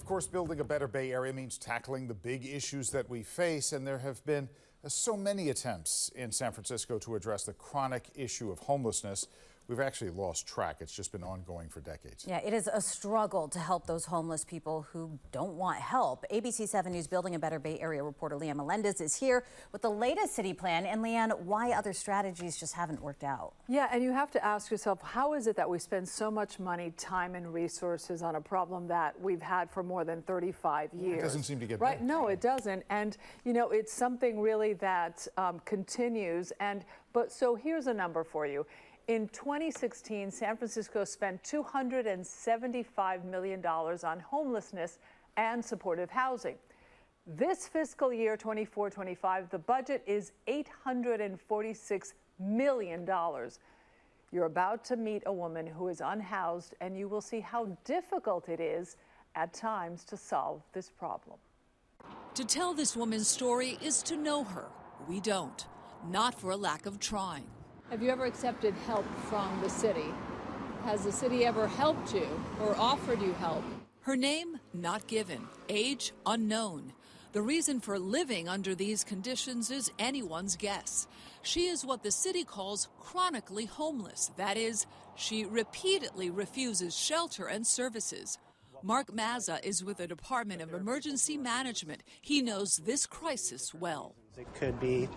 Of course, building a better Bay Area means tackling the big issues that we face, and there have been so many attempts in San Francisco to address the chronic issue of homelessness. We've actually lost track. It's just been ongoing for decades. Yeah, it is a struggle to help those homeless people who don't want help. ABC 7 News Building a Better Bay Area reporter Leanne Melendez is here with the latest city plan. And Leanne, why other strategies just haven't worked out? Yeah, and you have to ask yourself, how is it that we spend so much money, time, and resources on a problem that we've had for more than 35 years? It doesn't seem to get right. better. No, it doesn't. And, you know, it's something really that continues. But so here's a number for you. In 2016, San Francisco spent $275 million on homelessness and supportive housing. This fiscal year, 24-25, the budget is $846 million. You're about to meet a woman who is unhoused, and you will see how difficult it is at times to solve this problem. To tell this woman's story is to know her. We don't, not for a lack of trying. Have you ever accepted help from the city? Has the city ever helped you or offered you help? Her name, not given. Age, unknown. The reason for living under these conditions is anyone's guess. She is what the city calls chronically homeless. That is, she repeatedly refuses shelter and services. Mark Mazza is with the Department of Emergency Management. He knows this crisis well. It could be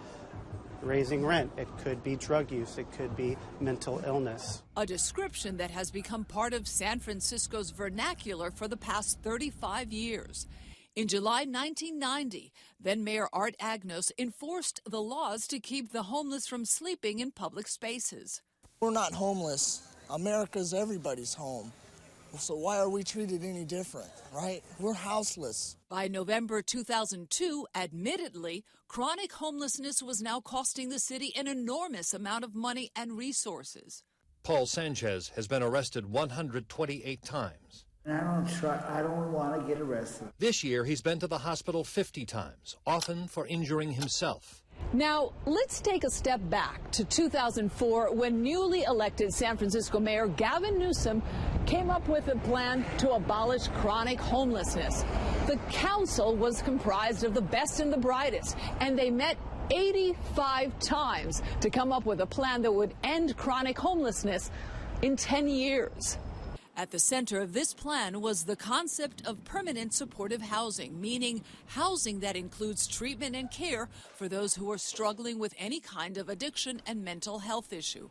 raising rent, it could be drug use, it could be mental illness. A description that has become part of San Francisco's vernacular for the past 35 years. In July 1990, then Mayor Art Agnos enforced the laws to keep the homeless from sleeping in public spaces. We're not homeless. America's everybody's home. So why are we treated any different, right? We're houseless. By November 2002, admittedly, chronic homelessness was now costing the city an enormous amount of money and resources. Paul Sanchez has been arrested 128 times. I don't want to get arrested. This year, he's been to the hospital 50 times, often for injuring himself. Now, let's take a step back to 2004 when newly elected San Francisco Mayor Gavin Newsom came up with a plan to abolish chronic homelessness. The council was comprised of the best and the brightest, and they met 85 times to come up with a plan that would end chronic homelessness in 10 years. At the center of this plan was the concept of permanent supportive housing, meaning housing that includes treatment and care for those who are struggling with any kind of addiction and mental health issue.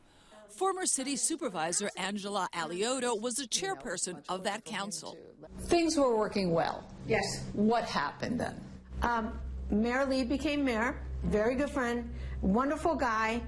Former city supervisor Angela Alioto was the chairperson of that council. Things were working well. Yes. What happened then? Mayor Lee became mayor, very good friend, wonderful guy,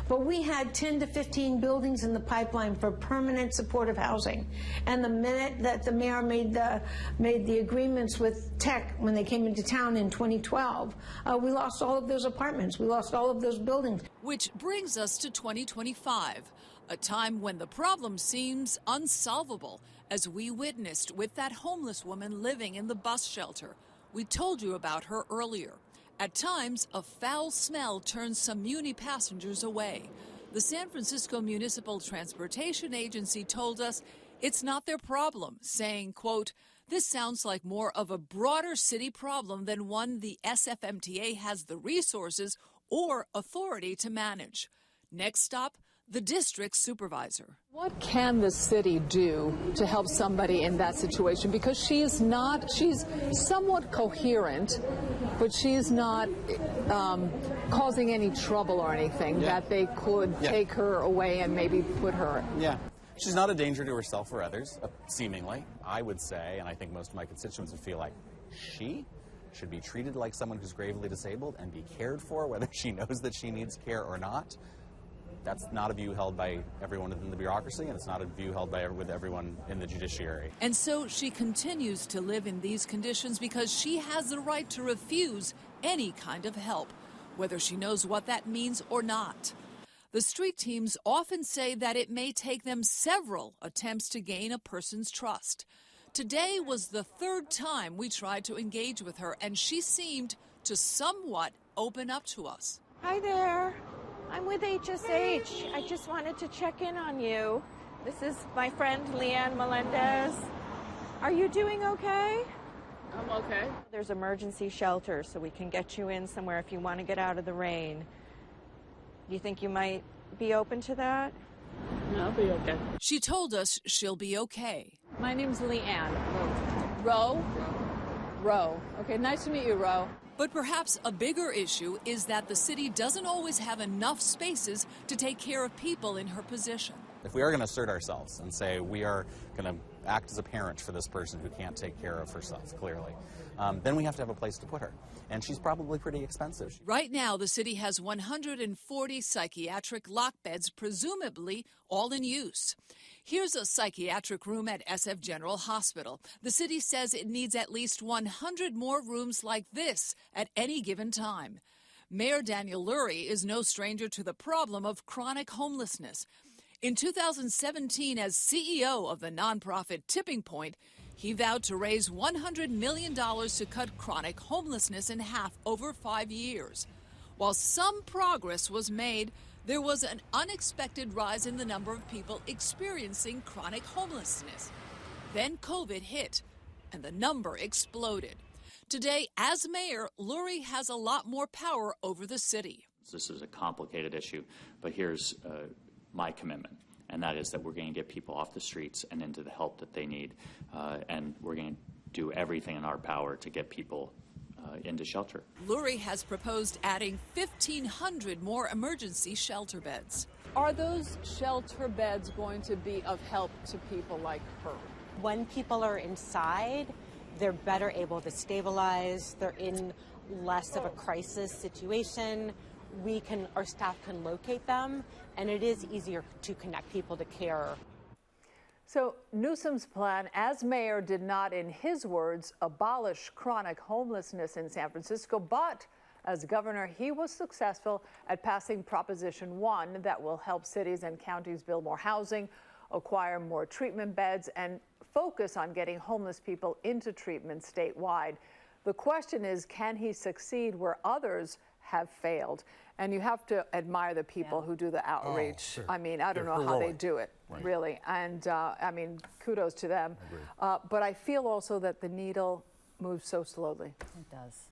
but we had 10 to 15 buildings in the pipeline for permanent supportive housing. And the minute that the mayor made the agreements with Tech when they came into town in 2012, we lost all of those apartments. We lost all of those buildings. Which brings us to 2025, a time when the problem seems unsolvable, as we witnessed with that homeless woman living in the bus shelter. We told you about her earlier. At times, a foul smell turns some Muni passengers away. The San Francisco Municipal Transportation Agency told us it's not their problem, saying, quote, "This sounds like more of a broader city problem than one the SFMTA has the resources or authority to manage." Next stop, the district supervisor. What can the city do to help somebody in that situation? Because she's somewhat coherent, but she's not causing any trouble or anything that they could take her away and maybe put her. Yeah. She's not a danger to herself or others, seemingly. I would say, and I think most of my constituents would feel like she should be treated like someone who's gravely disabled and be cared for, whether she knows that she needs care or not. That's not a view held by everyone within the bureaucracy, and it's not a view held with everyone in the judiciary. And so she continues to live in these conditions because she has the right to refuse any kind of help, whether she knows what that means or not. The street teams often say that it may take them several attempts to gain a person's trust. Today was the third time we tried to engage with her, and she seemed to somewhat open up to us. Hi there. I'm with HSH. I just wanted to check in on you. This is my friend Leanne Melendez. Are you doing okay? I'm okay. There's emergency shelters so we can get you in somewhere if you want to get out of the rain. Do you think you might be open to that? I'll be okay. She told us she'll be okay. My name's Leanne. Roe? Roe. Okay, nice to meet you, Roe. But perhaps a bigger issue is that the city doesn't always have enough spaces to take care of people in her position. If we are going to assert ourselves and say we are going to act as a parent for this person who can't take care of herself, clearly, then we have to have a place to put her. And she's probably pretty expensive. Right now, the city has 140 psychiatric lock beds, presumably all in use. Here's a psychiatric room at SF General Hospital. The city says it needs at least 100 more rooms like this at any given time. Mayor Daniel Lurie is no stranger to the problem of chronic homelessness. In 2017, as CEO of the nonprofit Tipping Point, he vowed to raise $100 million to cut chronic homelessness in half over 5 years. While some progress was made, there was an unexpected rise in the number of people experiencing chronic homelessness. Then COVID hit, and the number exploded. Today, as mayor, Lurie has a lot more power over the city. This is a complicated issue, but here's my commitment, and that is that we're going to get people off the streets and into the help that they need, and we're going to do everything in our power to get people into shelter. Lurie has proposed adding 1,500 more emergency shelter beds. Are those shelter beds going to be of help to people like her? When people are inside, they're better able to stabilize. They're in less of a crisis situation. Our staff can locate them, and it is easier to connect people to care. So Newsom's plan as mayor did not, in his words, abolish chronic homelessness in San Francisco, but as governor, he was successful at passing Proposition 1 that will help cities and counties build more housing, acquire more treatment beds, and focus on getting homeless people into treatment statewide. The question is, can he succeed where others have failed? And you have to admire the people who do the outreach. Sure. I mean, I don't know how they do it, really. And I mean, kudos to them. But I feel also that the needle moves so slowly. It does.